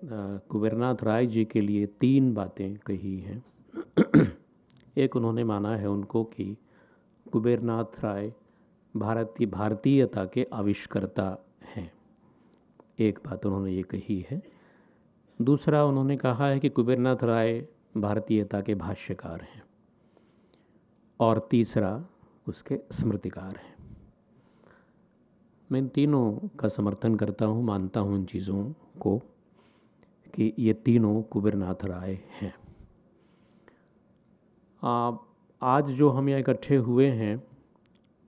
कुबेरनाथ राय जी के लिए 3 बातें कही हैं। एक, उन्होंने माना है उनको कि कुबेरनाथ राय भारतीयता के आविष्कर्ता हैं। एक बात उन्होंने ये कही है। दूसरा, उन्होंने कहा है कि कुबेरनाथ राय भारतीयता के भाष्यकार हैं। और तीसरा, उसके स्मृतिकार हैं। मैं इन तीनों का समर्थन करता हूँ, मानता हूँ इन चीज़ों को कि ये तीनों कुबेरनाथ राय हैं। आज जो हम यहाँ इकट्ठे हुए हैं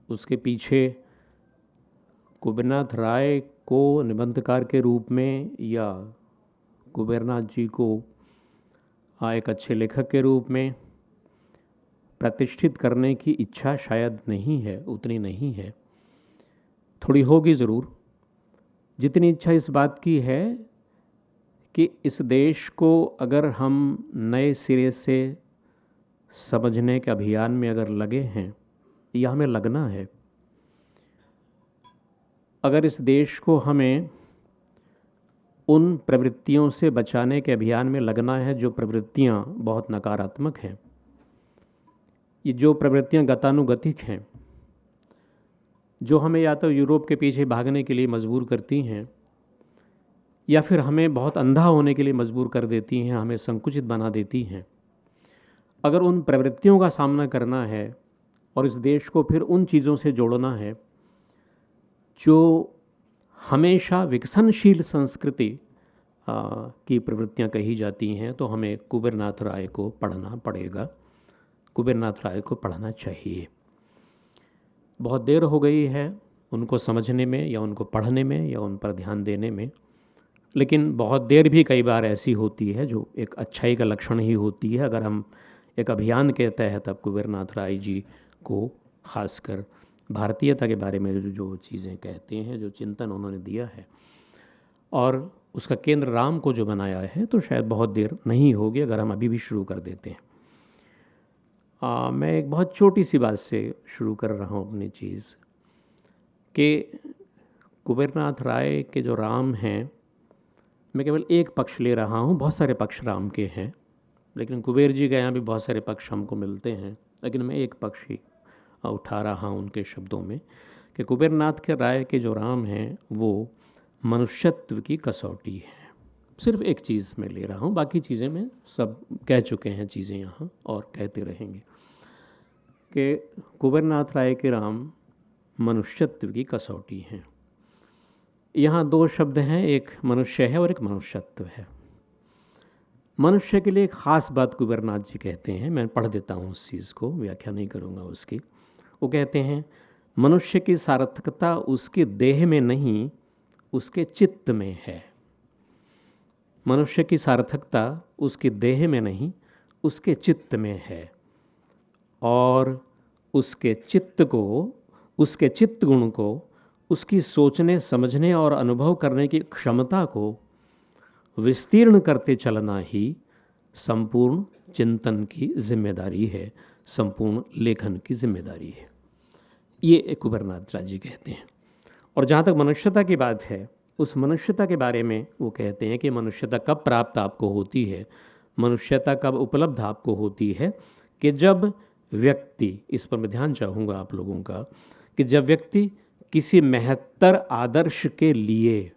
उसके पीछे कुबेरनाथ राय को निबंधकार के रूप में या कुबेरनाथ जी को एक अच्छे लेखक के रूप में प्रतिष्ठित करने की इच्छा शायद नहीं है, उतनी नहीं है। थोड़ी होगी ज़रूर। जितनी इच्छा इस बात की है कि इस देश को अगर हम नए सिरे से समझने के अभियान में अगर लगे हैं, या हमें लगना है, अगर इस देश को हमें उन प्रवृत्तियों से बचाने के अभियान में लगना है जो प्रवृत्तियां बहुत नकारात्मक हैं, ये जो प्रवृत्तियां गतानुगतिक हैं, जो हमें या तो यूरोप के पीछे भागने के लिए मजबूर करती हैं या फिर हमें बहुत अंधा होने के लिए मजबूर कर देती हैं, हमें संकुचित बना देती हैं। अगर उन प्रवृत्तियों का सामना करना है और इस देश को फिर उन चीज़ों से जोड़ना है जो हमेशा विकसनशील संस्कृति की प्रवृत्तियां कही जाती हैं, तो हमें कुबेरनाथ राय को पढ़ना पड़ेगा, कुबेरनाथ राय को पढ़ना चाहिए। बहुत देर हो गई है उनको समझने में या उनको पढ़ने में या उन पर ध्यान देने में, लेकिन बहुत देर भी कई बार ऐसी होती है जो एक अच्छाई का लक्षण ही होती है। अगर हम एक अभियान के तहत अब कुबेरनाथ राय जी को खासकर भारतीयता के बारे में जो चीज़ें कहते हैं, जो चिंतन उन्होंने दिया है और उसका केंद्र राम को जो बनाया है, तो शायद बहुत देर नहीं होगी अगर हम अभी भी शुरू कर देते हैं। मैं एक बहुत छोटी सी बात से शुरू कर रहा हूँ अपनी चीज़ कि कुबेरनाथ राय के जो राम हैं, मैं केवल एक पक्ष ले रहा हूँ, बहुत सारे पक्ष राम के हैं, लेकिन कुबेर जी के यहाँ भी बहुत सारे पक्ष हमको मिलते हैं, लेकिन मैं एक पक्ष ही उठा रहा हूँ उनके शब्दों में कि कुबेरनाथ के राय के जो राम हैं वो मनुष्यत्व की कसौटी है। सिर्फ एक चीज़ मैं ले रहा हूँ, बाकी चीज़ें मैं सब कह चुके हैं चीज़ें यहाँ और कहते रहेंगे कि कुबेरनाथ राय के राम मनुष्यत्व की कसौटी हैं। यहाँ 2 शब्द हैं, एक मनुष्य है और एक मनुष्यत्व है। मनुष्य के लिए एक ख़ास बात कुबेरनाथ जी कहते हैं, मैं पढ़ देता हूँ उस चीज़ को, व्याख्या नहीं करूँगा उसकी। वो कहते हैं, मनुष्य की सार्थकता उसके देह में नहीं, उसके चित्त में है। मनुष्य की सार्थकता उसके देह में नहीं, उसके चित्त में है। और उसके चित्त को, उसके चित्त गुण को, उसकी सोचने समझने और अनुभव करने की क्षमता को विस्तीर्ण करते चलना ही संपूर्ण चिंतन की जिम्मेदारी है, संपूर्ण लेखन की जिम्मेदारी है। ये कुबेरनाथ राय जी कहते हैं। और जहाँ तक मनुष्यता की बात है, उस मनुष्यता के बारे में वो कहते हैं कि मनुष्यता कब प्राप्त आपको होती है, मनुष्यता कब उपलब्ध आपको होती है कि जब व्यक्ति, इस पर मैं ध्यान चाहूँगा आप लोगों का, कि जब व्यक्ति किसी महत्तर आदर्श के लिए,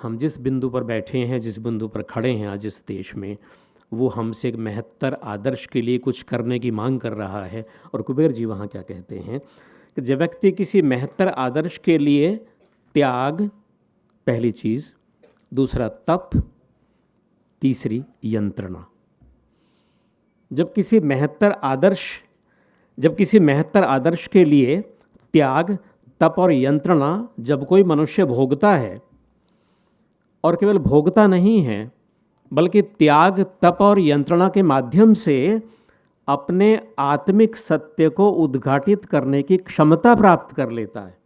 हम जिस बिंदु पर बैठे हैं, जिस बिंदु पर खड़े हैं आज इस देश में, वो हमसे एक महत्तर आदर्श के लिए कुछ करने की मांग कर रहा है। और कुबेर जी वहाँ क्या कहते हैं कि जब व्यक्ति किसी महत्तर आदर्श के लिए त्याग, पहली चीज़, दूसरा तप, तीसरी यंत्रणा, जब किसी महत्तर आदर्श के लिए त्याग, तप और यंत्रणा जब कोई मनुष्य भोगता है, और केवल भोगता नहीं है बल्कि त्याग, तप और यंत्रणा के माध्यम से अपने आत्मिक सत्य को उद्घाटित करने की क्षमता प्राप्त कर लेता है,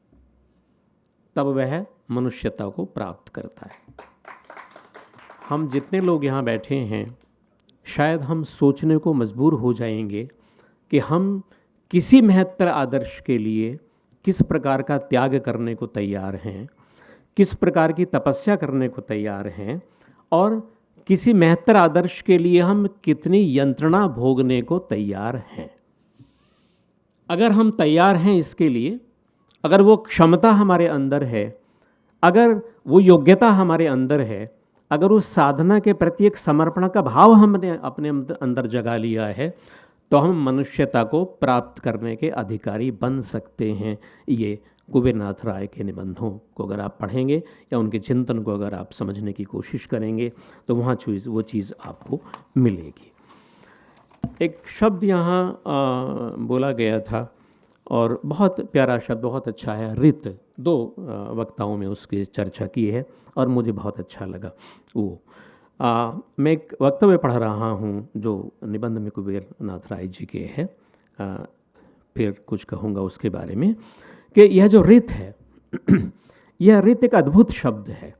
तब वह मनुष्यता को प्राप्त करता है। हम जितने लोग यहाँ बैठे हैं, शायद हम सोचने को मजबूर हो जाएंगे कि हम किसी महत्तर आदर्श के लिए किस प्रकार का त्याग करने को तैयार हैं, किस प्रकार की तपस्या करने को तैयार हैं, और किसी महत्तर आदर्श के लिए हम कितनी यंत्रणा भोगने को तैयार हैं। अगर हम तैयार हैं इसके लिए, अगर वो क्षमता हमारे अंदर है, अगर वो योग्यता हमारे अंदर है, अगर उस साधना के प्रति एक समर्पण का भाव हमने अपने अंदर जगा लिया है, तो हम मनुष्यता को प्राप्त करने के अधिकारी बन सकते हैं। ये कुबेरनाथ राय के निबंधों को अगर आप पढ़ेंगे या उनके चिंतन को अगर आप समझने की कोशिश करेंगे तो वहाँ वो चीज़ आपको मिलेगी। एक शब्द यहाँ बोला गया था और बहुत प्यारा शब्द, बहुत अच्छा है, रित। दो वक्ताओं में उसकी चर्चा की है और मुझे बहुत अच्छा लगा वो। मैं एक वक्तव्य पढ़ रहा हूँ जो निबंध में कुबेरनाथ राय जी के है, फिर कुछ कहूँगा उसके बारे में कि यह जो रित है यह रित एक अद्भुत शब्द है।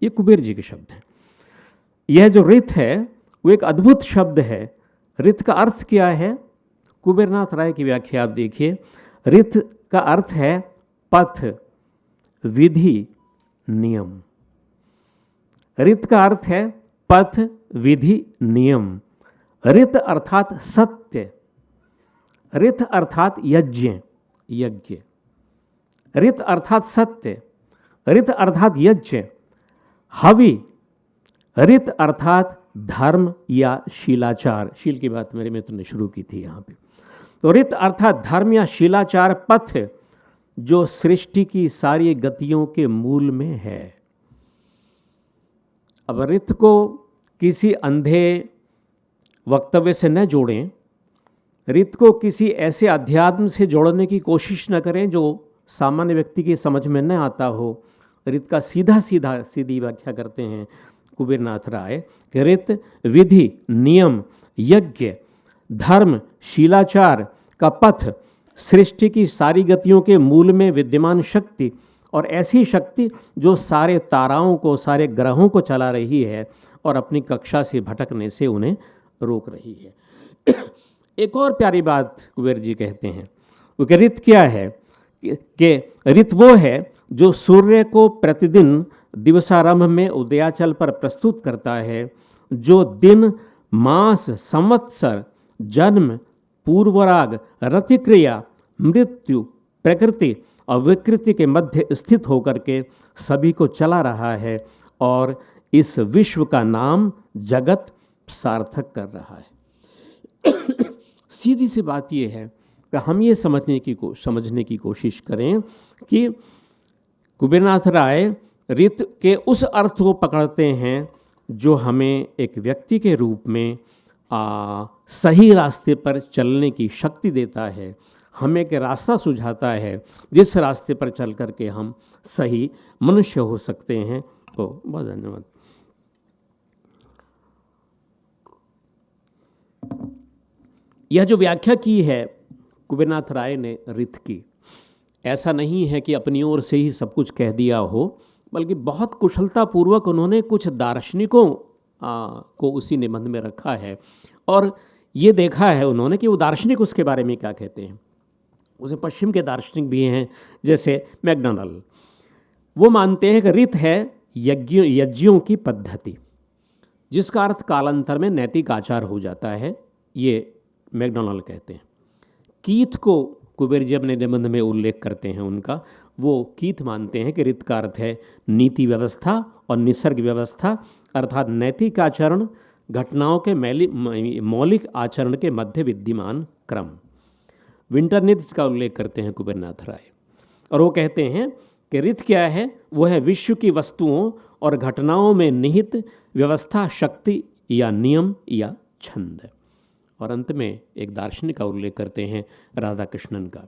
ये कुबेर जी के शब्द हैं। यह जो रित है वो एक अद्भुत शब्द है। रित का अर्थ क्या है? कुबेरनाथ राय की व्याख्या आप देखिए। रित का अर्थ है पथ, विधि, नियम। रित का अर्थ है पथ, विधि, नियम। रित अर्थात सत्य, रित अर्थात यज्ञ, यज्ञ। रित अर्थात सत्य, रित अर्थात यज्ञ। हवि, रित अर्थात धर्म या शीलाचार। शील की बात मेरे मित्र ने शुरू की थी यहाँ पे। तो रित अर्थात धर्म या शीलाचार, पथ जो सृष्टि की सारी गतियों के मूल में है। अब रित को किसी अंधे वक्तव्य से न जोड़ें, रित को किसी ऐसे अध्यात्म से जोड़ने की कोशिश न करें जो सामान्य व्यक्ति की समझ में न आता हो। रित का सीधी व्याख्या करते हैं कुबेरनाथ राय कि रित विधि, नियम, यज्ञ, धर्म, शीलाचार का पथ, सृष्टि की सारी गतियों के मूल में विद्यमान शक्ति, और ऐसी शक्ति जो सारे ताराओं को, सारे ग्रहों को चला रही है और अपनी कक्षा से भटकने से उन्हें रोक रही है। एक और प्यारी बात कुबेर जी कहते हैं, क्योंकि रित क्या है कि रित वो है जो सूर्य को प्रतिदिन दिवसारंभ में उदयाचल पर प्रस्तुत करता है, जो दिन, मास, संवत्सर, जन्म, पूर्वराग, रतिक्रिया, मृत्यु, प्रकृति और विकृति के मध्य स्थित होकर के सभी को चला रहा है और इस विश्व का नाम जगत सार्थक कर रहा है। सीधी सी बात यह है कि हम ये समझने की कोशिश करें कि कुबेरनाथ राय रित के उस अर्थ को पकड़ते हैं जो हमें एक व्यक्ति के रूप में सही रास्ते पर चलने की शक्ति देता है, हमें एक रास्ता सुझाता है जिस रास्ते पर चल कर के हम सही मनुष्य हो सकते हैं। तो बहुत धन्यवाद। यह जो व्याख्या की है कुबेरनाथ राय ने रित की, ऐसा नहीं है कि अपनी ओर से ही सब कुछ कह दिया हो, बल्कि बहुत कुशलतापूर्वक उन्होंने कुछ दार्शनिकों को उसी निबंध में रखा है और ये देखा है उन्होंने कि वो दार्शनिक उसके बारे में क्या कहते हैं। उसे पश्चिम के दार्शनिक भी हैं जैसे मैकडॉनल्ड, वो मानते हैं कि रित है यज्ञों की पद्धति, जिसका अर्थ कालांतर में नैतिक आचार हो जाता है, ये मैकडॉनल्ड कहते हैं। कीथ को कुबेर जी अपने निबंध में उल्लेख करते हैं उनका, वो कीथ मानते हैं कि रित का अर्थ है नीति व्यवस्था और निसर्ग व्यवस्था, अर्थात नैतिक आचरण घटनाओं के मौलिक आचरण के मध्य विद्यमान क्रम। विंटरनित्ज इसका उल्लेख करते हैं कुबेरनाथ राय और वो कहते हैं कि रित क्या है? वो है विश्व की वस्तुओं और घटनाओं में निहित व्यवस्था, शक्ति या नियम या छंद। और अंत में एक दार्शनिक का उल्लेख करते हैं राधाकृष्णन का।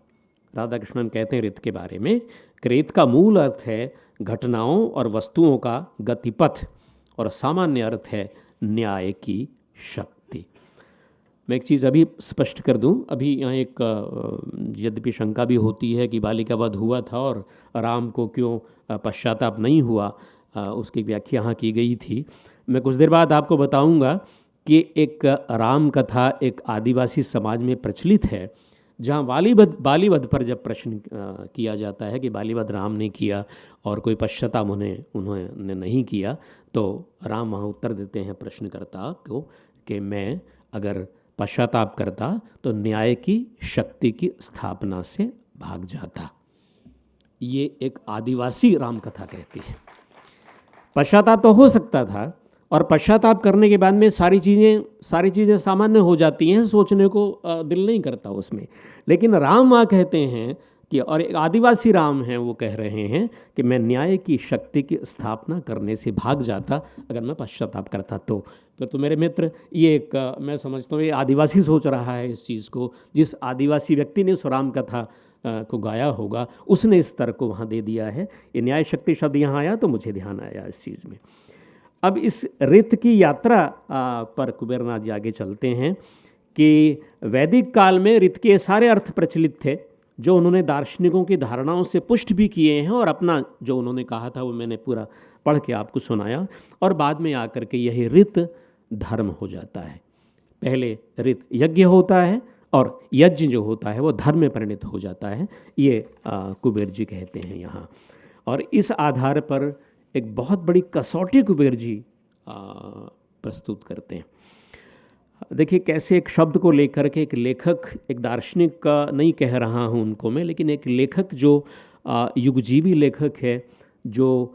राधाकृष्णन कहते हैं रित के बारे में कि रित का मूल अर्थ है घटनाओं और वस्तुओं का गतिपथ और सामान्य अर्थ है न्याय की शक्ति। मैं एक चीज़ अभी स्पष्ट कर दूं, अभी यहाँ एक यद्यपि शंका भी होती है कि बालिका वध हुआ था और राम को क्यों पश्चाताप नहीं हुआ, उसकी व्याख्या यहाँ की गई थी। मैं कुछ देर बाद आपको बताऊंगा कि एक राम कथा एक आदिवासी समाज में प्रचलित है जहाँ बालीवध पर जब प्रश्न किया जाता है कि बालीवध राम ने किया और कोई पश्चाताप उन्होंने नहीं किया, तो राम वहाँ उत्तर देते हैं प्रश्नकर्ता को कि मैं अगर पश्चाताप करता तो न्याय की शक्ति की स्थापना से भाग जाता। ये एक आदिवासी राम कथा कहती है। पश्चाताप तो हो सकता था, और पश्चाताप करने के बाद में सारी चीज़ें सामान्य हो जाती हैं, सोचने को दिल नहीं करता उसमें। लेकिन राम वहाँ कहते हैं कि, और एक आदिवासी राम हैं, वो कह रहे हैं कि मैं न्याय की शक्ति की स्थापना करने से भाग जाता अगर मैं पश्चाताप करता तो मेरे मित्र, ये एक मैं समझता हूँ ये आदिवासी सोच रहा है इस चीज़ को। जिस आदिवासी व्यक्ति ने उस राम कथा को गाया होगा, उसने इस तर्क को वहाँ दे दिया है। ये न्याय शक्ति शब्द यहाँ आया तो मुझे ध्यान आया इस चीज़ में। अब इस रित की यात्रा पर कुबेरनाथ जी आगे चलते हैं कि वैदिक काल में रित के सारे अर्थ प्रचलित थे, जो उन्होंने दार्शनिकों की धारणाओं से पुष्ट भी किए हैं, और अपना जो उन्होंने कहा था वो मैंने पूरा पढ़ के आपको सुनाया। और बाद में आकर के यही रित धर्म हो जाता है। पहले रित यज्ञ होता है और यज्ञ जो होता है वो धर्म में परिणत हो जाता है, ये कुबेर जी कहते हैं यहाँ। और इस आधार पर एक बहुत बड़ी कसौटी कुबेर जी प्रस्तुत करते हैं। देखिए कैसे एक शब्द को लेकर के एक लेखक, एक दार्शनिक का नहीं कह रहा हूँ उनको मैं, लेकिन एक लेखक जो युगजीवी लेखक है, जो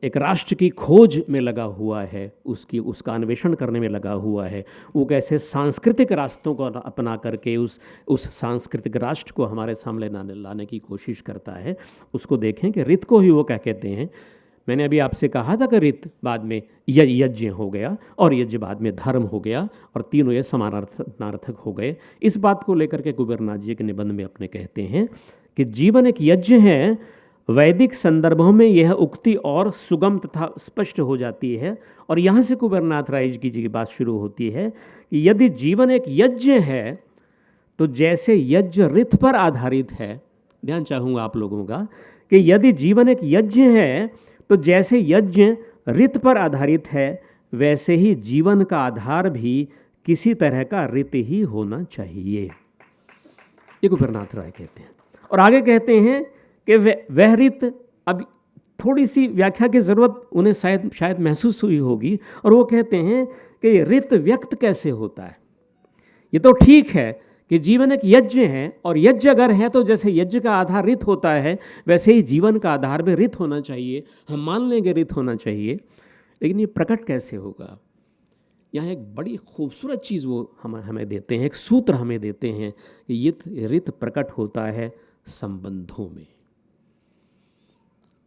एक राष्ट्र की खोज में लगा हुआ है, उसका अन्वेषण करने में लगा हुआ है, वो कैसे सांस्कृतिक रास्तों को अपना करके उस सांस्कृतिक राष्ट्र को हमारे सामने लाने की कोशिश करता है। उसको देखें कि रित को ही वो क्या कहते हैं। मैंने अभी आपसे कहा था कि रित बाद में यज्ञ हो गया और यज्ञ बाद में धर्म हो गया, और तीनों ये समानार्थक हो गए। इस बात को लेकर के कुबेरनाथ जी के निबंध में अपने कहते हैं कि जीवन एक यज्ञ है। वैदिक संदर्भों में यह उक्ति और सुगम तथा स्पष्ट हो जाती है। और यहाँ से कुबेरनाथ राय जी की बात शुरू होती है कि यदि जीवन एक यज्ञ है तो जैसे यज्ञ रित पर आधारित है, ध्यान चाहूँगा आप लोगों का कि यदि जीवन एक यज्ञ है तो जैसे यज्ञ रित पर आधारित है, वैसे ही जीवन का आधार भी किसी तरह का रित ही होना चाहिए, ये कुबेरनाथ राय कहते हैं। और आगे कहते हैं कि वह रित, अब थोड़ी सी व्याख्या की ज़रूरत उन्हें शायद महसूस हुई होगी, और वो कहते हैं कि रित व्यक्त कैसे होता है। ये तो ठीक है कि जीवन एक यज्ञ है, और यज्ञ अगर है तो जैसे यज्ञ का आधार रित होता है, वैसे ही जीवन का आधार भी रित होना चाहिए। हम मान लेंगे रित होना चाहिए, लेकिन ये प्रकट कैसे होगा। यहाँ एक बड़ी खूबसूरत चीज़ वो हमें देते हैं, एक सूत्र हमें देते हैं कि ये रित प्रकट होता है संबंधों में।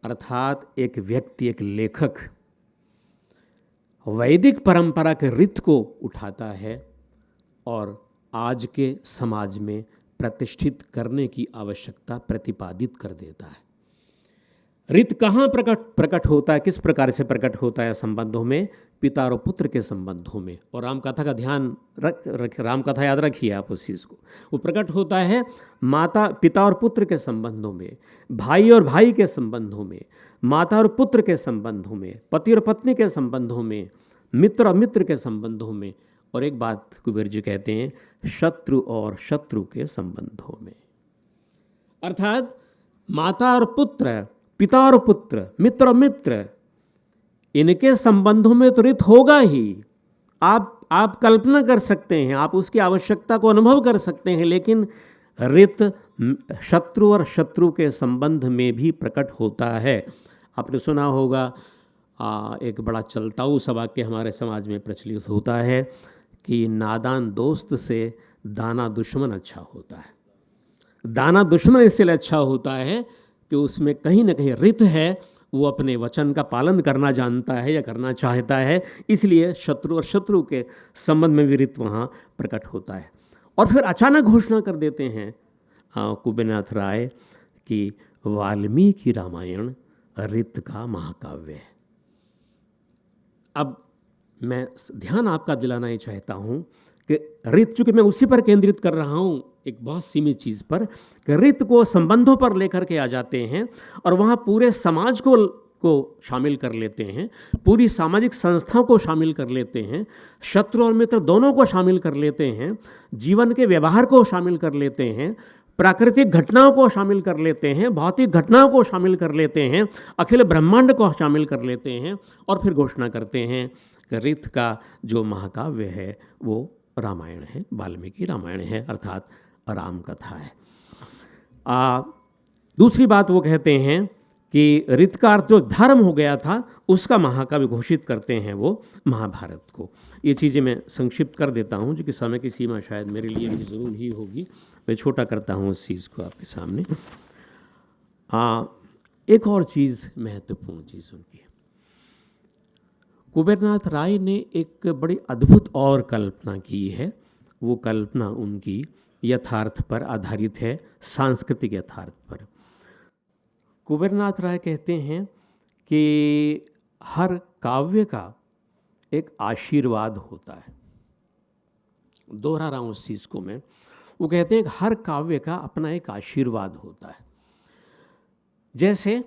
अर्थात एक व्यक्ति, एक लेखक वैदिक परंपरा के रित को उठाता है और आज के समाज में प्रतिष्ठित करने की आवश्यकता प्रतिपादित कर देता है। रित कहाँ प्रकट होता है, किस प्रकार से प्रकट होता है संबंधों में, पिता और पुत्र के संबंधों में। और रामकथा का ध्यान रामकथा याद रखिए आप उस चीज़ को। वो प्रकट होता है माता पिता और पुत्र के संबंधों में, भाई और भाई के संबंधों में, माता और पुत्र के संबंधों में, पति और पत्नी के संबंधों में, मित्र और मित्र के संबंधों में, और एक बात कुबेर जी कहते हैं, शत्रु और शत्रु के संबंधों में। अर्थात माता और पुत्र, पिता और पुत्र, मित्र और मित्र, इनके संबंधों में तो रित होगा ही। आप कल्पना कर सकते हैं, आप उसकी आवश्यकता को अनुभव कर सकते हैं, लेकिन रित शत्रु और शत्रु के संबंध में भी प्रकट होता है। आपने सुना होगा एक बड़ा चलताऊ सा वाक्य हमारे समाज में प्रचलित होता है कि नादान दोस्त से दाना दुश्मन अच्छा होता है। दाना दुश्मन इसलिए अच्छा होता है कि उसमें कहीं ना कहीं रित है, वो अपने वचन का पालन करना जानता है या करना चाहता है, इसलिए शत्रु और शत्रु के संबंध में भी रित वहाँ प्रकट होता है। और फिर अचानक घोषणा कर देते हैं कुबेरनाथ राय कि वाल्मीकि रामायण रित का महाकाव्य है। अब मैं ध्यान आपका दिलाना ये चाहता हूँ कि रित, चूँकि मैं उसी पर केंद्रित कर रहा हूँ, एक बहुत सीमित चीज़ पर, कि रित को संबंधों पर लेकर के आ जाते हैं और वहाँ पूरे समाज को को शामिल कर लेते हैं, पूरी सामाजिक संस्थाओं को शामिल कर लेते हैं, शत्रु और मित्र दोनों को शामिल कर लेते हैं, जीवन के व्यवहार को शामिल कर लेते हैं, प्राकृतिक घटनाओं को शामिल कर लेते हैं, भौतिक घटनाओं को शामिल कर लेते हैं, अखिल ब्रह्मांड को शामिल कर लेते हैं और फिर घोषणा करते हैं कि ऋत का जो महाकाव्य है वो रामायण है, वाल्मीकि रामायण है, अर्थात राम कथा है। दूसरी बात वो कहते हैं कि ऋत का अर्थ जो धर्म हो गया था उसका महाकाव्य घोषित करते हैं वो महाभारत को। ये चीज़ें मैं संक्षिप्त कर देता हूँ, जो कि समय की सीमा शायद मेरे लिए भी ज़रूर ही होगी, मैं छोटा करता हूँ उस चीज़ को आपके सामने। एक और चीज़, महत्वपूर्ण चीज़ उनकी, कुबेरनाथ राय ने एक बड़ी अद्भुत और कल्पना की है। वो कल्पना उनकी यथार्थ पर आधारित है, सांस्कृतिक यथार्थ पर। कुबेरनाथ राय कहते हैं कि हर काव्य का एक आशीर्वाद होता है। दोहरा रहा हूँ उस चीज़ को मैं। वो कहते हैं कि हर काव्य का अपना एक आशीर्वाद होता है। जैसे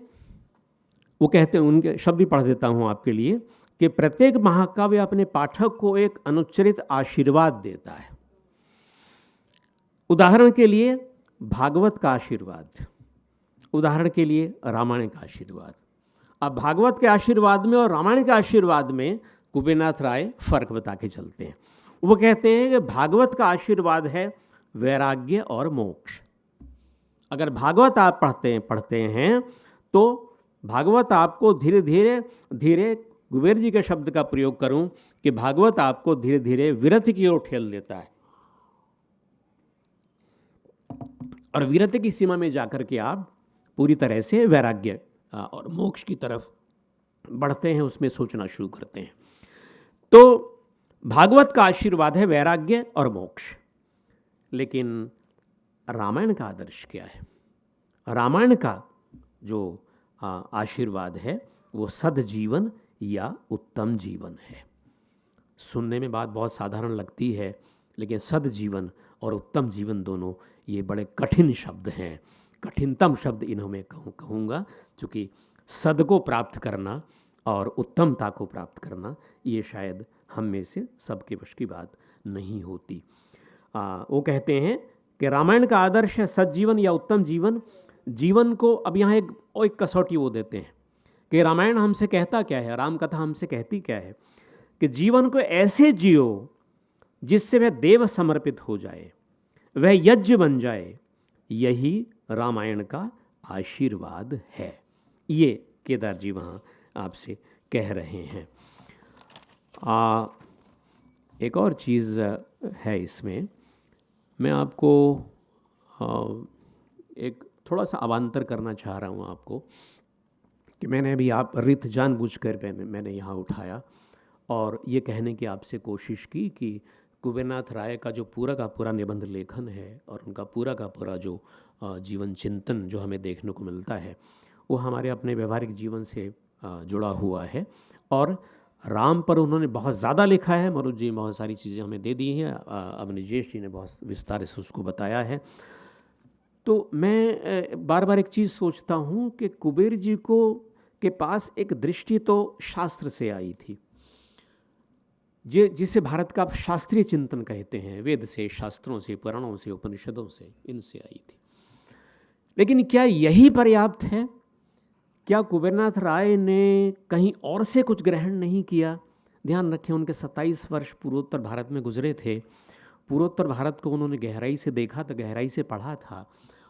वो कहते हैं, उनके शब्द भी पढ़ देता हूँ आपके लिए, कि प्रत्येक महाकाव्य अपने पाठक को एक अनुच्चरित आशीर्वाद देता है। उदाहरण के लिए भागवत का आशीर्वाद, उदाहरण के लिए रामायण का आशीर्वाद। अब भागवत के आशीर्वाद में और रामायण के आशीर्वाद में कुबेरनाथ राय फर्क बता के चलते हैं। वो कहते हैं कि भागवत का आशीर्वाद है वैराग्य और मोक्ष। अगर भागवत आप पढ़ते हैं तो भागवत आपको धीरे धीरे कुबेर जी के शब्द का प्रयोग करूं कि भागवत आपको धीरे धीरे विरति की ओर ठेल देता है, और विरति की सीमा में जाकर के आप पूरी तरह से वैराग्य और मोक्ष की तरफ बढ़ते हैं, उसमें सोचना शुरू करते हैं। तो भागवत का आशीर्वाद है वैराग्य और मोक्ष। लेकिन रामायण का आदर्श क्या है? रामायण का जो आशीर्वाद है वो सद्जीवन या उत्तम जीवन है। सुनने में बात बहुत साधारण लगती है, लेकिन सद्जीवन और उत्तम जीवन दोनों ये बड़े कठिन शब्द हैं। कठिनतम शब्द इन्हों में कहूँगा, चूँकि सद को प्राप्त करना और उत्तमता को प्राप्त करना ये शायद हम में से सबके वश की बात नहीं होती। वो कहते हैं कि रामायण का आदर्श है सज्जीवन या उत्तम जीवन। जीवन को अब यहाँ एक कसौटी वो देते हैं कि रामायण हमसे कहता क्या है, राम कथा हमसे कहती क्या है, कि जीवन को ऐसे जियो जिससे वह देव समर्पित हो जाए, वह यज्ञ बन जाए। यही रामायण का आशीर्वाद है। ये केदार जी वहाँ आपसे कह रहे हैं। एक और चीज़ है इसमें, मैं आपको एक थोड़ा सा अवान्तर करना चाह रहा हूँ आपको, कि मैंने अभी आप ऋत जानबूझकर मैंने यहाँ उठाया और ये कहने की आपसे कोशिश की कि कुबेरनाथ राय का जो पूरा का पूरा निबंध लेखन है और उनका पूरा का पूरा जो जीवन चिंतन जो हमें देखने को मिलता है वो हमारे अपने व्यवहारिक जीवन से जुड़ा हुआ है। और राम पर उन्होंने बहुत ज़्यादा लिखा है। मरुद जी बहुत सारी चीज़ें हमें दे दी हैं, अवनिजेश जी ने बहुत विस्तार से उसको बताया है। तो मैं बार बार एक चीज़ सोचता हूँ कि कुबेर जी के पास एक दृष्टि तो शास्त्र से आई थी, जिसे भारत का शास्त्रीय चिंतन कहते हैं, वेद से, शास्त्रों से, पुराणों से, उपनिषदों से, इनसे आई थी। लेकिन क्या यही पर्याप्त है? क्या कुबेरनाथ राय ने कहीं और से कुछ ग्रहण नहीं किया? ध्यान रखें, उनके 27 वर्ष पूर्वोत्तर भारत में गुजरे थे। पूर्वोत्तर भारत को उन्होंने गहराई से देखा था, गहराई से पढ़ा था,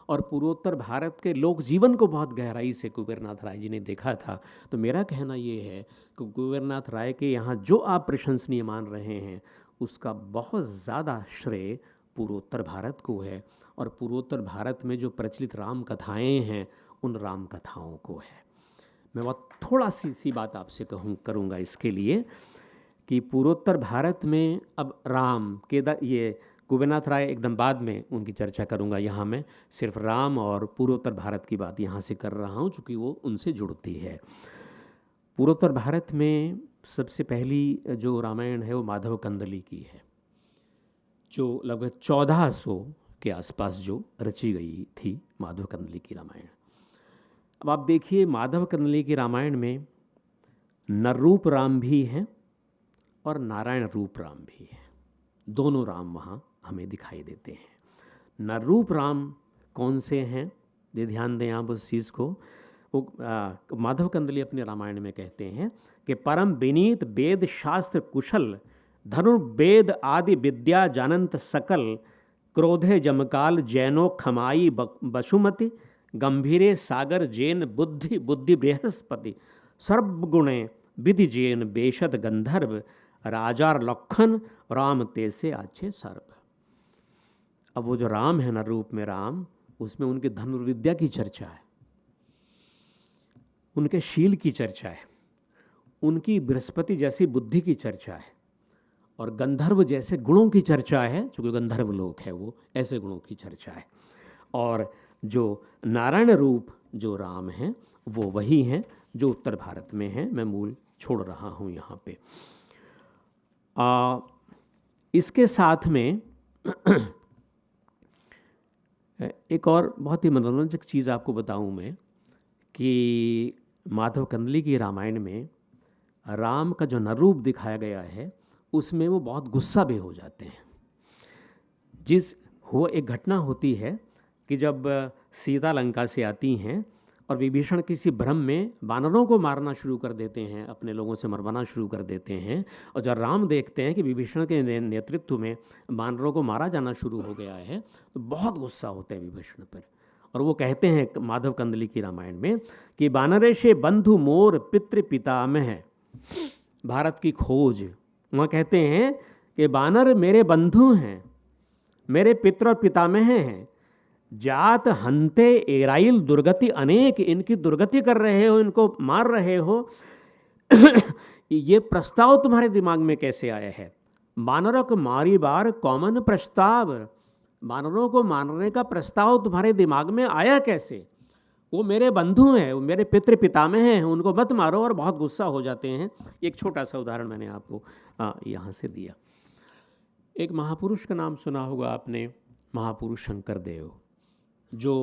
और पूर्वोत्तर भारत के लोक जीवन को बहुत गहराई से कुबेरनाथ राय जी ने देखा था। तो मेरा कहना ये है कि कुबेरनाथ राय के यहाँ जो आप प्रशंसनीय मान रहे हैं उसका बहुत ज़्यादा श्रेय पूर्वोत्तर भारत को है, और पूर्वोत्तर भारत में जो प्रचलित राम कथाएँ हैं उन राम कथाओं को है। मैं बहुत थोड़ा सी बात आपसे करूँगा इसके लिए कि पूर्वोत्तर भारत में अब राम ये कुबेरनाथ राय एकदम बाद में उनकी चर्चा करूंगा। यहाँ मैं सिर्फ राम और पूर्वोत्तर भारत की बात यहाँ से कर रहा हूँ चूँकि वो उनसे जुड़ती है। पूर्वोत्तर भारत में सबसे पहली जो रामायण है वो माधव कंदली की है, जो लगभग 1400 के आसपास जो रची गई थी माधव कंदली की रामायण। अब आप देखिए माधव कंदली की रामायण में नररूप राम भी हैं और नारायण रूप राम भी हैं। दोनों राम वहाँ हमें दिखाई देते हैं। नररूप राम कौन से हैं, ये ध्यान दें आप उस चीज़ को। वो माधव कंदली अपने रामायण में कहते हैं कि परम विनीत वेद शास्त्र कुशल धनुर्वेद आदि विद्या जानंत सकल क्रोधे जमकाल जैनो खमाई बसुमति गंभीरे सागर जैन बुद्धि बुद्धि बृहस्पति सर्वगुणे विधि जैन बेशद गंधर्व राजार लखन राम तेसे आछे सर्व। अब वो जो राम है ना रूप में राम, उसमें उनके धनुर्विद्या की चर्चा है, उनके शील की चर्चा है, उनकी बृहस्पति जैसी बुद्धि की चर्चा है और गंधर्व जैसे गुणों की चर्चा है, चूँकि गंधर्व लोक है वो, ऐसे गुणों की चर्चा है। और जो नारायण रूप जो राम हैं वो वही हैं जो उत्तर भारत में हैं। मैं मूल छोड़ रहा हूँ यहाँ पे। इसके साथ में एक और बहुत ही मनोरंजक चीज़ आपको बताऊँ मैं कि माधव कंदली की रामायण में राम का जो नररूप दिखाया गया है उसमें वो बहुत गुस्सा भी हो जाते हैं। एक घटना होती है कि जब सीता लंका से आती हैं और विभीषण किसी भ्रम में वानरों को मारना शुरू कर देते हैं, अपने लोगों से मरवाना शुरू कर देते हैं, और जब राम देखते हैं कि विभीषण के नेतृत्व में वानरों को मारा जाना शुरू हो गया है तो बहुत गुस्सा होते हैं विभीषण पर। और वो कहते हैं माधव कंदली की रामायण में कि वानरेशे बंधु मोर पितृ पितामह है, भारत की खोज। वहाँ कहते हैं कि वानर मेरे बंधु हैं, मेरे पितृ और पितामह हैं, जात हंते एराइल दुर्गति अनेक, इनकी दुर्गति कर रहे हो, इनको मार रहे हो। ये प्रस्ताव तुम्हारे दिमाग में कैसे आया है? वानरक मारी बार कॉमन प्रस्ताव, वानरों को मारने का प्रस्ताव तुम्हारे दिमाग में आया कैसे? वो मेरे बंधु हैं, वो मेरे पितृ पितामह हैं, उनको मत मारो, और बहुत गुस्सा हो जाते हैं। एक छोटा सा उदाहरण मैंने आपको यहाँ से दिया। एक महापुरुष का नाम सुना होगा आपने, महापुरुष शंकरदेव, जो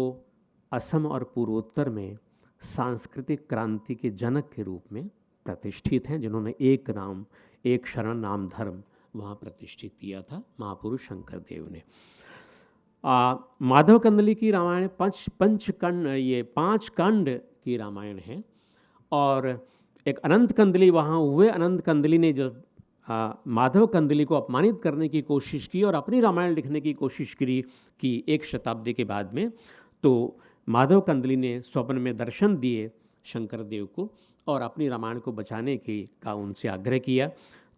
असम और पूर्वोत्तर में सांस्कृतिक क्रांति के जनक के रूप में प्रतिष्ठित हैं, जिन्होंने एक नाम एक शरण नाम धर्म वहाँ प्रतिष्ठित किया था, महापुरुष शंकरदेव ने। माधव कंदली की रामायण पाँच कांड की रामायण है, और एक अनंत कंदली वहाँ हुए। अनंत कंदली ने जो माधव कंदली को अपमानित करने की कोशिश की और अपनी रामायण लिखने की कोशिश की एक शताब्दी के बाद में, तो माधव कंदली ने स्वप्न में दर्शन दिए शंकरदेव को और अपनी रामायण को बचाने का उनसे आग्रह किया।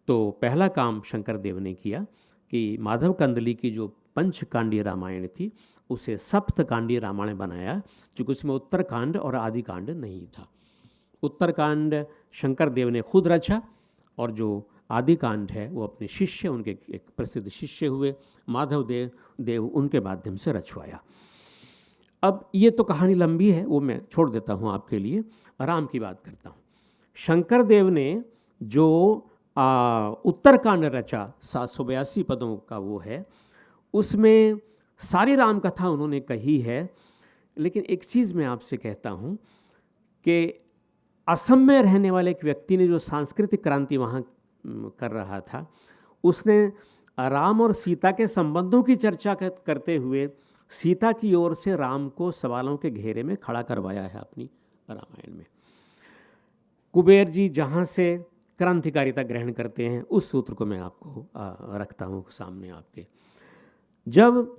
तो पहला काम शंकरदेव ने किया कि माधव कंदली की जो पंचकांडीय रामायण थी उसे सप्तकांडीय रामायण बनाया, क्योंकि उसमें उत्तरकांड और आदिकांड नहीं था। उत्तरकांड शंकरदेव ने खुद रचा और जो आदिकांड है वो अपने शिष्य, उनके एक प्रसिद्ध शिष्य हुए माधव देव उनके माध्यम से रचवाया। अब ये तो कहानी लंबी है, वो मैं छोड़ देता हूँ आपके लिए, राम की बात करता हूँ। शंकरदेव ने जो उत्तरकांड रचा 782 पदों का वो है, उसमें सारी राम कथा उन्होंने कही है। लेकिन एक चीज़ मैं आपसे कहता हूँ कि असम में रहने वाले एक व्यक्ति ने जो सांस्कृतिक क्रांति वहाँ कर रहा था, उसने राम और सीता के संबंधों की चर्चा करते हुए सीता की ओर से राम को सवालों के घेरे में खड़ा करवाया है अपनी रामायण में। कुबेर जी जहाँ से क्रांतिकारिता ग्रहण करते हैं, उस सूत्र को मैं आपको रखता हूँ सामने आपके। जब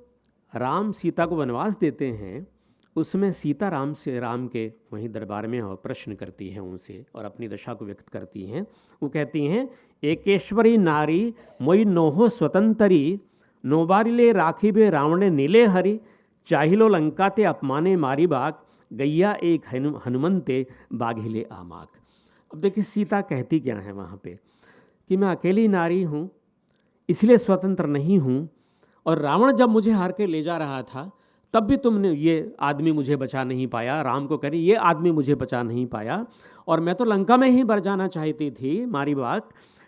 राम सीता को वनवास देते हैं, उसमें सीता राम के वहीं दरबार में और प्रश्न करती हैं उनसे और अपनी दशा को व्यक्त करती हैं। वो कहती हैं, एकेश्वरी नारी मोई नोहो स्वतंतरी, नोबारिले राखी बे रावणे नीले हरि, चाहिलो लंका ते अपमाने मारी बाग, गैया एक हनुमंते बाघिले आमाक। अब देखिए सीता कहती क्या है वहाँ पे कि मैं अकेली नारी हूँ, इसलिए स्वतंत्र नहीं हूँ, और रावण जब मुझे हार के ले जा रहा था तब भी तुमने ये आदमी मुझे बचा नहीं पाया। राम को कह रही ये आदमी मुझे बचा नहीं पाया, और मैं तो लंका में ही बर जाना चाहती थी मारी बाग,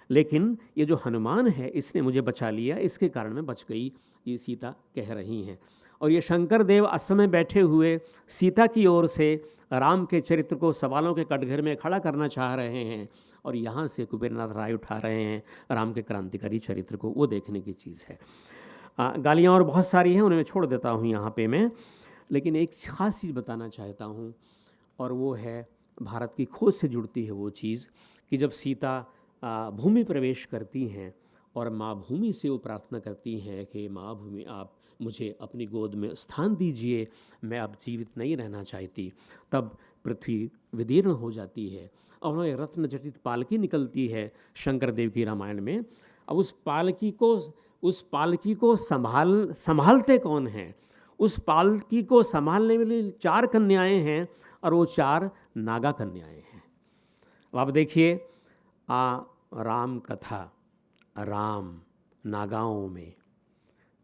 लेकिन ये जो हनुमान है इसने मुझे बचा लिया, इसके कारण मैं बच गई, ये सीता कह रही हैं। और ये शंकर देव असमय बैठे हुए सीता की ओर से राम के चरित्र को सवालों के कटघरे में खड़ा करना चाह रहे हैं, और यहाँ से कुबेरनाथ राय उठा रहे हैं राम के क्रांतिकारी चरित्र को, वो देखने की चीज़ है। गालियाँ और बहुत सारी हैं, उन्हें मैं छोड़ देता हूँ यहाँ पे मैं, लेकिन एक ख़ास चीज़ बताना चाहता हूँ, और वो है भारत की खोज से जुड़ती है वो चीज़ कि जब सीता भूमि प्रवेश करती हैं और माँ भूमि से वो प्रार्थना करती हैं कि माँ भूमि आप मुझे अपनी गोद में स्थान दीजिए, मैं अब जीवित नहीं रहना चाहती, तब पृथ्वी विदीर्ण हो जाती है और वह रत्न जटित पालकी निकलती है शंकर देव की रामायण में। अब उस पालकी को संभालते कौन हैं? उस पालकी को संभालने वाली 4 कन्याएं हैं, और वो 4 नागा कन्याएं हैं। अब आप देखिए राम कथा, राम नागाओं में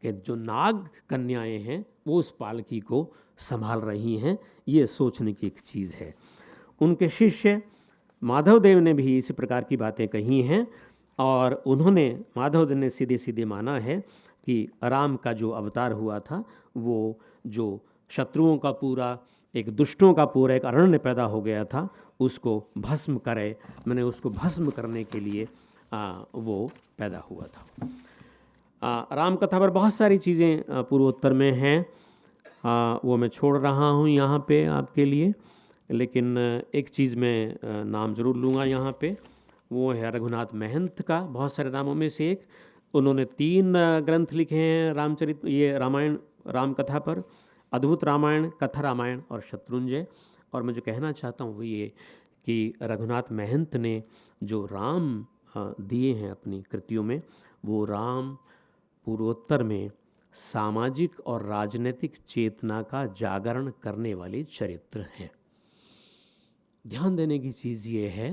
कि जो नाग कन्याएं हैं वो उस पालकी को संभाल रही हैं, ये सोचने की एक चीज़ है। उनके शिष्य माधव देव ने भी इसी प्रकार की बातें कही हैं, और उन्होंने माधव देव ने सीधे सीधे माना है कि राम का जो अवतार हुआ था वो जो शत्रुओं का पूरा एक दुष्टों का पूरा एक अरण्य पैदा हो गया था, उसको भस्म करे, मैंने उसको भस्म करने के लिए वो पैदा हुआ था। राम कथा पर बहुत सारी चीज़ें पूर्वोत्तर में हैं, वो मैं छोड़ रहा हूँ यहाँ पे आपके लिए, लेकिन एक चीज़ मैं नाम ज़रूर लूँगा यहाँ पे, वो है रघुनाथ महंत का। बहुत सारे नामों में से एक, उन्होंने 3 ग्रंथ लिखे हैं रामचरित, ये रामायण राम कथा पर, अद्भुत रामायण, कथा रामायण और शत्रुंजय। और मैं जो कहना चाहता हूँ वो ये कि रघुनाथ महंत ने जो राम दिए हैं अपनी कृतियों में, वो राम पूर्वोत्तर में सामाजिक और राजनीतिक चेतना का जागरण करने वाले चरित्र हैं। ध्यान देने की चीज़ ये है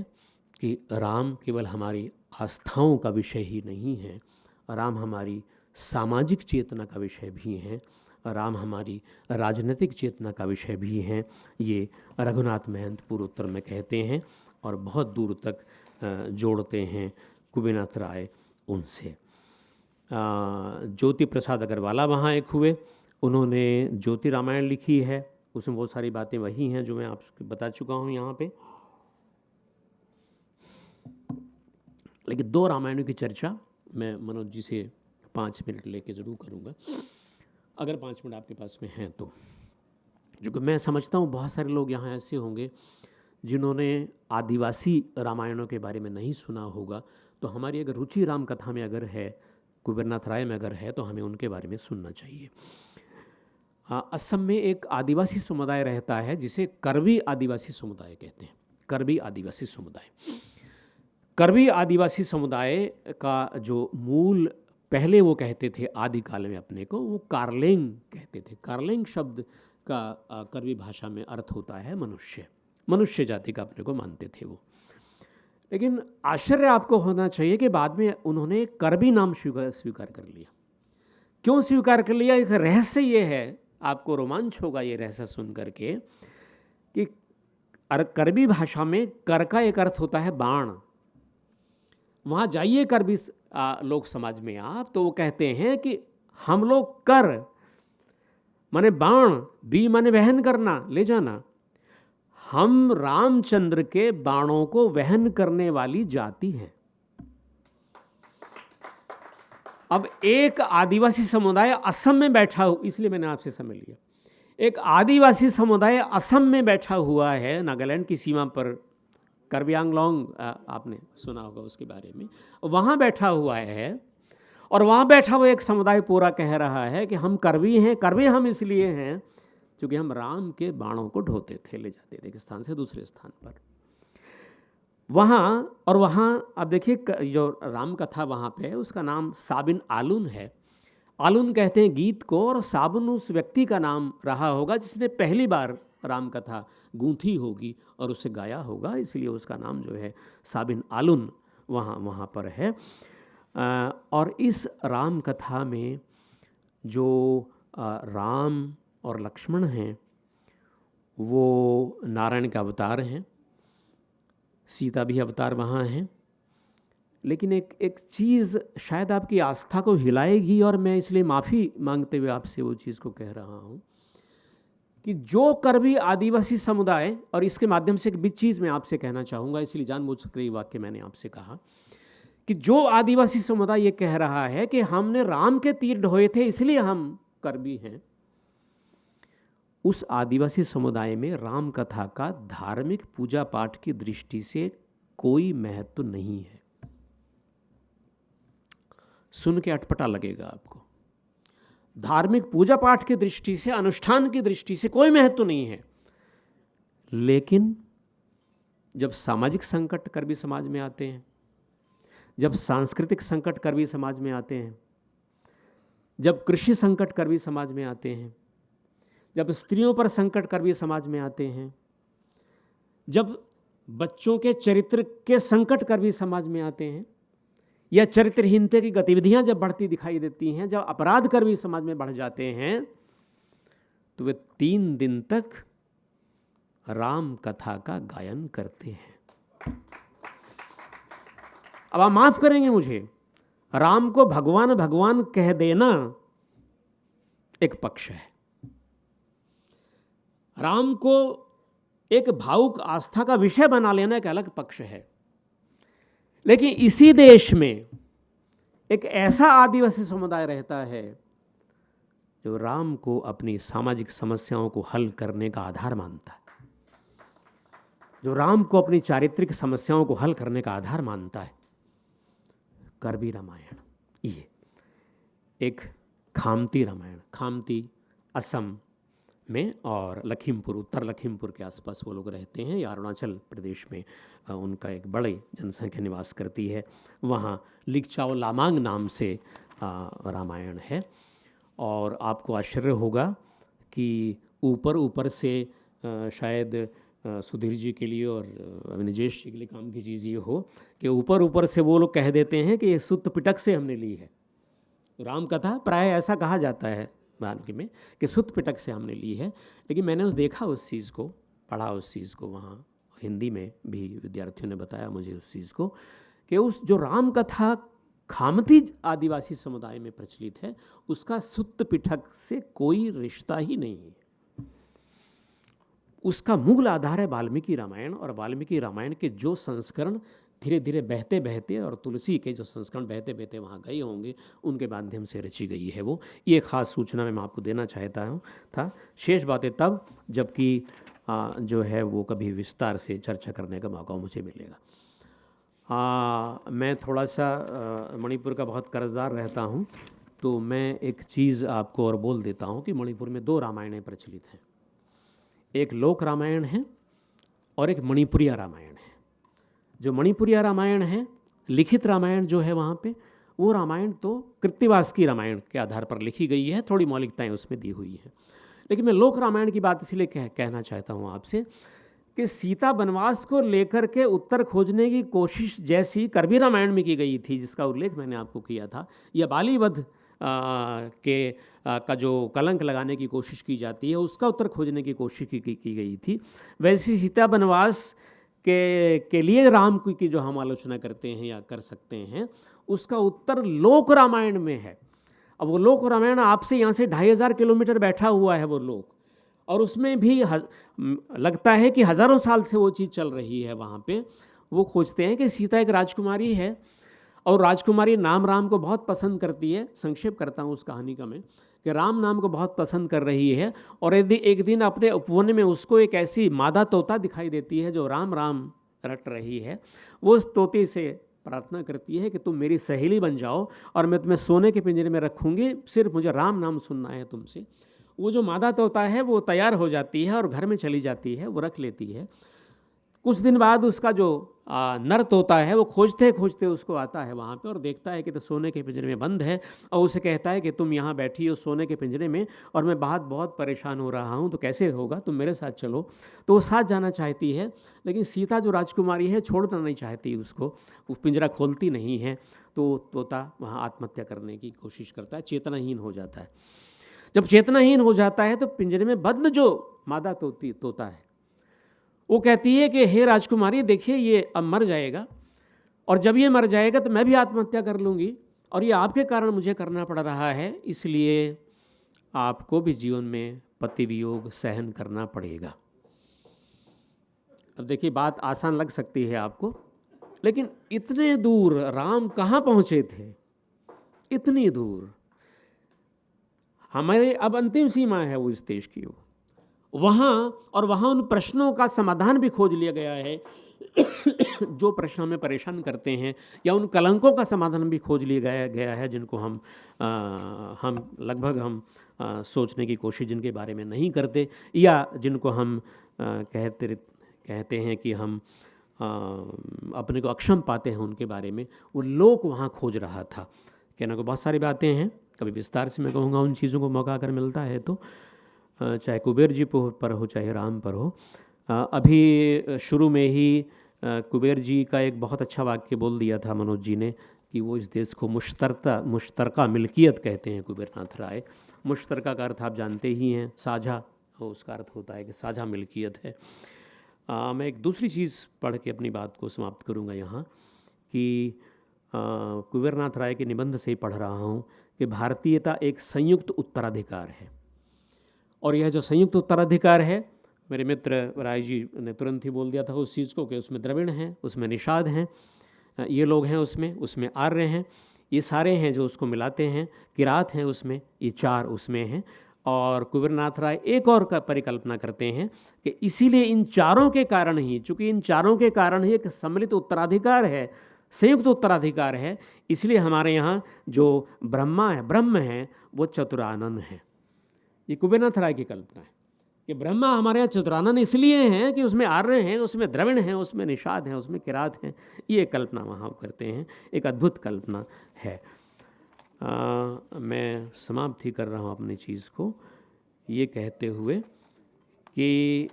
कि राम केवल हमारी आस्थाओं का विषय ही नहीं है, राम हमारी सामाजिक चेतना का विषय भी हैं, राम हमारी राजनीतिक चेतना का विषय भी हैं। ये रघुनाथ महंत पूर्वोत्तर में कहते हैं और बहुत दूर तक जोड़ते हैं कुबेरनाथ राय उनसे। ज्योति प्रसाद अग्रवाला वहाँ एक हुए, उन्होंने ज्योति रामायण लिखी है, उसमें बहुत सारी बातें वही हैं जो मैं आपको बता चुका हूँ यहाँ पे। लेकिन 2 रामायणों की चर्चा मैं मनोज जी से 5 मिनट लेके ज़रूर करूँगा, अगर 5 मिनट आपके पास में हैं तो। जो मैं समझता हूँ बहुत सारे लोग यहाँ ऐसे होंगे जिन्होंने आदिवासी रामायणों के बारे में नहीं सुना होगा, तो हमारी अगर रुचि राम कथा में अगर है, कुबेरनाथ राय में अगर है, तो हमें उनके बारे में सुनना चाहिए। असम में एक आदिवासी समुदाय रहता है जिसे करबी आदिवासी समुदाय कहते हैं। करबी आदिवासी समुदाय, करबी आदिवासी समुदाय का जो मूल, पहले वो कहते थे आदिकाल में अपने को, वो कार्लेंग कहते थे। कार्लेंग शब्द का करबी भाषा में अर्थ होता है मनुष्य, मनुष्य जाति का अपने को मानते थे वो। लेकिन आश्चर्य आपको होना चाहिए कि बाद में उन्होंने करबी नाम स्वीकार कर लिया। क्यों स्वीकार कर लिया? एक रहस्य ये है, आपको रोमांच होगा ये रहस्य सुन करके, कि करबी भाषा में कर का एक अर्थ होता है बाण। वहाँ जाइए करबी लोक समाज में आप, तो वो कहते हैं कि हम लोग कर माने बाण, बी माने वहन करना, ले जाना, हम रामचंद्र के बाणों को वहन करने वाली जाति हैं। अब एक आदिवासी समुदाय असम में बैठा हुआ, इसलिए मैंने आपसे समझ लिया, एक आदिवासी समुदाय असम में बैठा हुआ है, नागालैंड की सीमा पर, करबी आंगलोंग आपने सुना होगा उसके बारे में, वहाँ बैठा हुआ है, और वहाँ बैठा हुआ एक समुदाय पूरा कह रहा है कि हम करबी हैं। करबी हम इसलिए हैं क्योंकि हम राम के बाणों को ढोते थे, ले जाते थे एक स्थान से दूसरे स्थान पर। वहाँ, और वहाँ आप देखिए जो राम कथा वहाँ पे है उसका नाम साबिन आलून है। आलून कहते हैं गीत को, और साबुन उस व्यक्ति का नाम रहा होगा जिसने पहली बार राम कथा गूंथी होगी और उसे गाया होगा, इसलिए उसका नाम जो है साबिन आलून वहाँ पर है। और इस राम कथा में जो राम और लक्ष्मण हैं वो नारायण का अवतार हैं, सीता भी अवतार वहाँ हैं, लेकिन एक चीज़ शायद आपकी आस्था को हिलाएगी, और मैं इसलिए माफ़ी मांगते हुए आपसे वो चीज़ को कह रहा हूँ कि जो कर्बी आदिवासी समुदाय, और इसके माध्यम से एक भी चीज़ मैं आपसे कहना चाहूँगा, इसलिए जानबूझकर ये वाक्य मैंने आपसे कहा कि जो आदिवासी समुदाय ये कह रहा है कि हमने राम के तीर ढोए थे इसलिए हम कर्बी हैं, उस आदिवासी समुदाय में राम कथा का धार्मिक पूजा पाठ की दृष्टि से कोई महत्व नहीं है। सुन के अटपटा लगेगा आपको। धार्मिक पूजा पाठ की दृष्टि से, अनुष्ठान की दृष्टि से कोई महत्व नहीं है, लेकिन जब सामाजिक संकट कर्बी समाज में आते हैं, जब सांस्कृतिक संकट कर्बी समाज में आते हैं, जब कृषि संकट कर्बी समाज में आते हैं, जब स्त्रियों पर संकट कर्बी समाज में आते हैं, जब बच्चों के चरित्र के संकट कर्बी समाज में आते हैं, या चरित्रहीनता की गतिविधियां जब बढ़ती दिखाई देती हैं, जब अपराध कर्बी समाज में बढ़ जाते हैं, तो वे 3 दिन तक राम कथा का गायन करते हैं। अब आप माफ करेंगे मुझे, राम को भगवान भगवान कह देना एक पक्ष है, राम को एक भावुक आस्था का विषय बना लेना एक अलग पक्ष है। लेकिन इसी देश में एक ऐसा आदिवासी समुदाय रहता है जो राम को अपनी सामाजिक समस्याओं को हल करने का आधार मानता है, जो राम को अपनी चारित्रिक समस्याओं को हल करने का आधार मानता है। कर्बी रामायण, ये एक खामती रामायण, खामती असम में और लखीमपुर, उत्तर लखीमपुर के आसपास वो लोग रहते हैं, या अरुणाचल प्रदेश में उनका एक बड़ी जनसंख्या निवास करती है। वहाँ लिकचाओ लामांग नाम से रामायण है। और आपको आश्चर्य होगा कि ऊपर ऊपर से शायद सुधीर जी के लिए और अविनाश जी के लिए काम की चीज़ ये हो कि ऊपर ऊपर से वो लोग कह देते हैं कि ये सुत्त पिटक से हमने ली है। राम कथा प्राय ऐसा कहा जाता है वाल्मीकि में कि सुत्त पिटक से हमने ली है। लेकिन मैंने देखा उस चीज़ को, पढ़ा उस चीज़ को, वहाँ हिंदी में भी विद्यार्थियों ने बताया मुझे उस चीज़ को कि उस जो राम कथा खामती आदिवासी समुदाय में प्रचलित है, उसका सुत्त पिटक से कोई रिश्ता ही नहीं है। उसका मूल आधार है वाल्मीकि रामायण, और वाल्मीकि रामायण के जो संस्करण धीरे धीरे बहते बहते, और तुलसी के जो संस्करण बहते बहते वहाँ गए होंगे, उनके माध्यम से रची गई है वो। ये खास सूचना मैं आपको देना चाहता हूँ था। शेष बातें तब जबकि जो है वो कभी विस्तार से चर्चा करने का मौका मुझे मिलेगा। मैं थोड़ा सा मणिपुर का बहुत कर्जदार रहता हूँ, तो मैं एक चीज़ आपको और बोल देता हूँ कि मणिपुर में 2 रामायणें प्रचलित हैं। एक लोक रामायण है और एक मणिपुरिया रामायण है। जो मणिपुरिया रामायण है, लिखित रामायण जो है वहाँ पे, वो रामायण तो कृत्तिवास की रामायण के आधार पर लिखी गई है, थोड़ी मौलिकताएं उसमें दी हुई हैं। लेकिन मैं लोक रामायण की बात इसलिए कहना चाहता हूँ आपसे कि सीता वनवास को लेकर के उत्तर खोजने की कोशिश जैसी कर्बी रामायण में की गई थी, जिसका उल्लेख मैंने आपको किया था, या बालीवध का जो कलंक लगाने की कोशिश की जाती है, उसका उत्तर खोजने की कोशिश की गई थी, वैसी सीता वनवास के लिए राम की जो हम आलोचना करते हैं या कर सकते हैं, उसका उत्तर लोक रामायण में है। अब वो लोक रामायण आपसे यहाँ से 2500 किलोमीटर बैठा हुआ है वो लोक, और उसमें भी लगता है कि हज़ारों साल से वो चीज़ चल रही है। वहाँ पे वो खोजते हैं कि सीता एक राजकुमारी है, और राजकुमारी राम को बहुत पसंद करती है। संक्षेप करता हूँ उस कहानी का मैं, कि राम नाम को बहुत पसंद कर रही है, और यदि एक दिन अपने उपवन में उसको एक ऐसी मादा तोता दिखाई देती है जो राम राम रट रही है। वो उस तोते से प्रार्थना करती है कि तुम मेरी सहेली बन जाओ और मैं तुम्हें सोने के पिंजरे में रखूँगी, सिर्फ मुझे राम नाम सुनना है तुमसे। वो जो मादा तोता है वो तैयार हो जाती है और घर में चली जाती है, वो रख लेती है। कुछ दिन बाद उसका जो नर तोता है वो खोजते खोजते उसको आता है वहाँ पे, और देखता है कि तो सोने के पिंजरे में बंद है, और उसे कहता है कि तुम यहाँ बैठी हो सोने के पिंजरे में, और मैं बहुत परेशान हो रहा हूँ, तो कैसे होगा, तुम मेरे साथ चलो। तो वो साथ जाना चाहती है, लेकिन सीता जो राजकुमारी है छोड़ना नहीं चाहती उसको, वो पिंजरा खोलती नहीं है। तो तोता वहाँ आत्महत्या करने की कोशिश करता है, चेतनाहीन हो जाता है। जब चेतनाहीन हो जाता है तो पिंजरे में बंद जो मादा तोता है वो कहती है कि हे राजकुमारी देखिए ये अब मर जाएगा, और जब ये मर जाएगा तो मैं भी आत्महत्या कर लूँगी, और ये आपके कारण मुझे करना पड़ रहा है, इसलिए आपको भी जीवन में पति वियोग सहन करना पड़ेगा। अब देखिए, बात आसान लग सकती है आपको, लेकिन इतने दूर राम कहाँ पहुँचे थे, इतनी दूर। हमारे अब अंतिम सीमा है वो इस देश की, वहाँ, और वहाँ उन प्रश्नों का समाधान भी खोज लिया गया है जो प्रश्न हमें परेशान करते हैं, या उन कलंकों का समाधान भी खोज लिया गया है जिनको हम लगभग सोचने की कोशिश जिनके बारे में नहीं करते, या जिनको हम कहते हैं कि हम अपने को अक्षम पाते हैं उनके बारे में, वो लोक वहाँ खोज रहा था। कहने को बहुत सारी बातें हैं, कभी विस्तार से मैं कहूँगा उन चीज़ों को मौका अगर मिलता है तो, चाहे कुबेर जी पर हो चाहे राम पर हो। अभी शुरू में ही कुबेर जी का एक बहुत अच्छा वाक्य बोल दिया था मनोज जी ने कि वो इस देश को मुश्तरका मिल्कियत कहते हैं कुबेरनाथ राय। मुश्तरका का अर्थ आप जानते ही हैं, साझा, उसका अर्थ होता है कि साझा मिल्कियत है। मैं एक दूसरी चीज़ पढ़ के अपनी बात को समाप्त करूँगा यहाँ कि कुबेरनाथ राय के निबंध से ही पढ़ रहा हूँ कि भारतीयता एक संयुक्त उत्तराधिकार है, और यह जो संयुक्त उत्तराधिकार है, मेरे मित्र राय जी ने तुरंत ही बोल दिया था उस चीज़ को कि उसमें द्रविड़ हैं, उसमें निषाद हैं, ये लोग हैं, उसमें आर्य हैं, ये सारे हैं जो उसको मिलाते हैं, किरात हैं उसमें, ये चार उसमें हैं। और कुबेरनाथ राय एक और का परिकल्पना करते हैं कि इसीलिए इन चारों के कारण ही, चूँकि इन चारों के कारण ही एक सम्मिलित उत्तराधिकार है, संयुक्त उत्तराधिकार है, इसलिए हमारे यहाँ जो ब्रह्म है वो चतुरानन है। ये कुबेरनाथ राय की कल्पना है कि ब्रह्मा हमारे यहाँ चतुरानन इसलिए हैं कि उसमें आर्य हैं, उसमें द्रविड़ हैं, उसमें निषाद हैं, उसमें किरात हैं। ये कल्पना वहाँ करते हैं, एक अद्भुत कल्पना है। मैं समाप्त ही कर रहा हूँ अपनी चीज़ को ये कहते हुए कि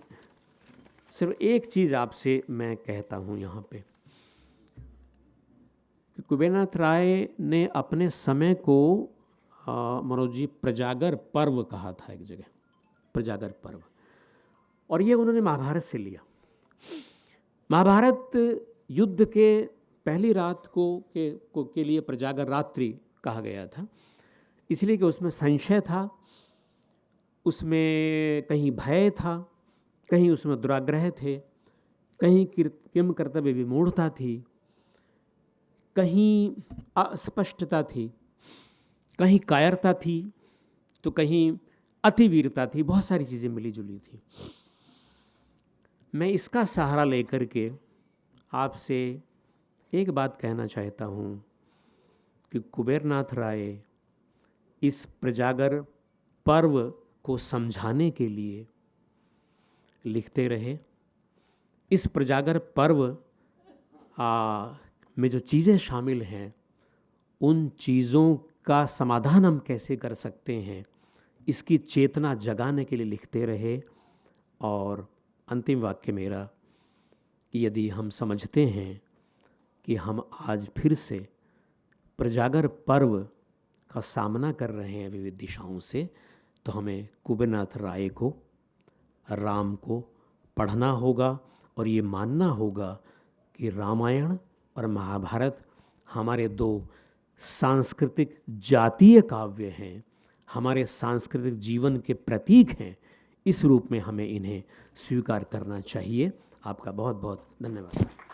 सिर्फ एक चीज़ आपसे मैं कहता हूँ यहाँ पे कि कुबेरनाथ राय ने अपने समय को मनोज जी प्रजागर पर्व कहा था एक जगह, प्रजागर पर्व, और ये उन्होंने महाभारत से लिया। महाभारत युद्ध के पहली रात के लिए प्रजागर रात्रि कहा गया था, इसलिए कि उसमें संशय था, उसमें कहीं भय था, कहीं उसमें दुराग्रह थे, कहीं किम कर्तव्य विमूढ़ता थी, कहीं अस्पष्टता थी, कहीं कायरता थी, तो कहीं अतिवीरता थी, बहुत सारी चीज़ें मिली जुली थी। मैं इसका सहारा लेकर के आपसे एक बात कहना चाहता हूँ कि कुबेरनाथ राय इस प्रजागर पर्व को समझाने के लिए लिखते रहे। इस प्रजागर पर्व में जो चीज़ें शामिल हैं, उन चीज़ों का समाधान हम कैसे कर सकते हैं, इसकी चेतना जगाने के लिए लिखते रहे। और अंतिम वाक्य मेरा कि यदि हम समझते हैं कि हम आज फिर से प्रजागर पर्व का सामना कर रहे हैं विविध दिशाओं से, तो हमें कुबेरनाथ राय को, राम को पढ़ना होगा और ये मानना होगा कि रामायण और महाभारत हमारे दो सांस्कृतिक जातीय काव्य हैं, हमारे सांस्कृतिक जीवन के प्रतीक हैं। इस रूप में हमें इन्हें स्वीकार करना चाहिए। आपका बहुत बहुत धन्यवाद।